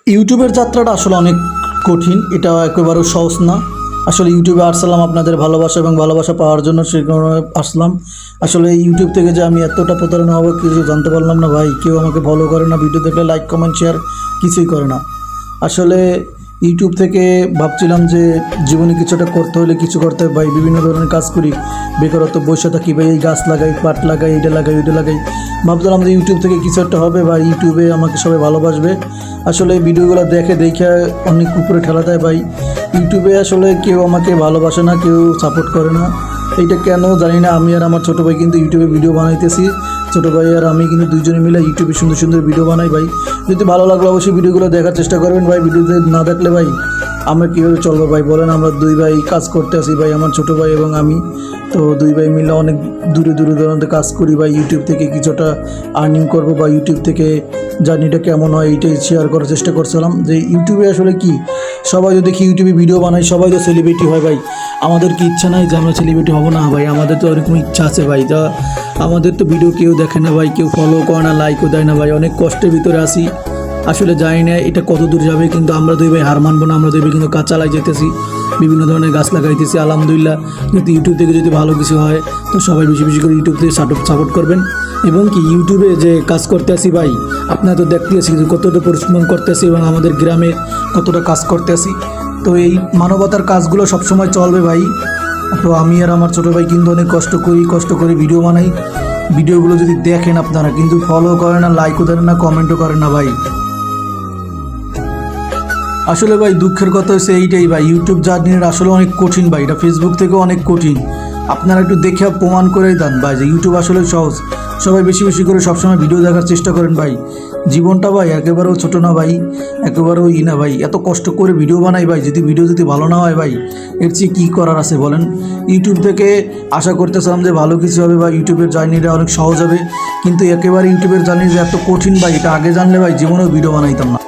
ইউটিউবের যাত্রাটা আসলে অনেক কঠিন, এটা একেবারেও সহজ না। আসলে ইউটিউবে আসলাম আপনাদের ভালোবাসা এবং ভালোবাসা পাওয়ার জন্য, সে কারণে আসলাম। আসলে ইউটিউব থেকে যে আমি এতটা প্রতারণা হবো কিছু জানতে পারলাম না ভাই। কেউ আমাকে ফলো করে না, ভিডিও দেখলে লাইক কমেন্ট শেয়ার কিছুই করে না। আসলে ইউটিউব থেকে ভাবছিলাম যে জীবনে কিছুটা করতে হলে কিছু করতে হবে ভাই। বিভিন্ন ধরনের কাজ করি, বেকারত্ব বসে থাকি ভাই, এই গাছ লাগাই, পাট লাগাই, এটা লাগাই, ওইটা লাগাই। ভাবছিলাম যে ইউটিউব থেকে কিছু একটা হবে বা ইউটিউবে আমাকে সবাই ভালোবাসবে। আসলে ভিডিওগুলো দেখে অনেক উপরে ঠেলা দেয় ভাই। ইউটিউবে আসলে কেউ আমাকে ভালোবাসে না, কেউ সাপোর্ট করে না। এইটা কেন জানি না। আমি আর আমার ছোটো ভাই কিন্তু ইউটিউবে ভিডিও বানাইতেছি। ছোটো ভাই আর আমি কিন্তু দুইজনে মিলে ইউটিউবে সুন্দর সুন্দর ভিডিও বানাই ভাই। যদি ভালো লাগলে অবশ্যই ভিডিওগুলো দেখার চেষ্টা করবেন ভাই। ভিডিওতে না দেখলে ভাই আমরা কীভাবে চলবো ভাই বলেন। আমরা দুই ভাই কাজ করতে আসি ভাই, আমার ছোটো ভাই এবং আমি। তো দুই ভাই মিলে অনেক দূরে দূরান্তে কাজ করি ভাই। ইউটিউব থেকে কিছুটা আর্নিং করবো বা ইউটিউব থেকে জার্নিটা কেমন হয় এইটাই শেয়ার করার চেষ্টা করছিলাম। যে ইউটিউবে আসলে কি, সবাই তো দেখি ইউটিউবে ভিডিও বানাই, সবাই তো সেলিব্রিটি হয় ভাই। আমাদের কি ইচ্ছা নাই যে আমরা সেলিব্রিটি হবো না ভাই? আমাদের তো ওরকম ইচ্ছা আছে ভাই। যা আমাদের তো ভিডিও কেউ দেখে না ভাই, কেউ ফলো করে না, লাইকও দেয় না ভাই। অনেক কষ্টের ভিতরে আসি। আসলে জানি না এটা কত দূর যাবে, কিন্তু আমরা দুই ভাই হার মানবো না। আমরা দুই ভাই কিন্তু কাজ চালাই যেতেছি, বিভিন্ন ধরনের গাছ লাগাইতেছি আলহামদুলিল্লাহ। যদি ইউটিউব থেকে যদি ভালো কিছু হয় তো সবাই বেশি বেশি করে ইউটিউব থেকে সাপোর্ট করবেন। এবং কি ইউটিউবে যে কাজ করতে আসি ভাই, আপনারা তো দেখতে আসি কতটা পরিশ্রম করতে আসি এবং আমাদের গ্রামে কতটা কাজ করতে আসি। তো এই মানবতার কাজগুলো সবসময় চলবে ভাই। তো আমি আর আমার ছোটো ভাই কিন্তু অনেক কষ্ট করি ভিডিও বানাই। ভিডিওগুলো যদি দেখেন আপনারা, কিন্তু ফলো করেন না, লাইকও দেন না, কমেন্টও করেন না ভাই। আসলে ভাই দুঃখের কথা হচ্ছে এইটাই ভাই, ইউটিউব জার্নিটা আসলে অনেক কঠিন ভাই। এটা ফেসবুক থেকেও অনেক কঠিন। আপনারা একটু দেখে প্রমাণ করেই দেন ভাই যে ইউটিউব আসলে সহজ। সবাই বেশি বেশি করে সবসময় ভিডিও দেখার চেষ্টা করেন ভাই। জীবনটা ভাই একেবারেও ছোটো না ভাই, একেবারেও না ভাই। এত কষ্ট করে ভিডিও বানাই ভাই, ভিডিও যদি ভালো না হয় ভাই, এর চেয়ে কী করার আছে বলেন? ইউটিউব থেকে আশা করতেছিলাম যে ভালো কিছু হবে বা ইউটিউবের জার্নিটা অনেক সহজ হবে, কিন্তু একেবারে ইউটিউবের জার্নি যে এত কঠিন ভাই, এটা আগে জানলে ভাই জীবনেও ভিডিও বানাইতাম না।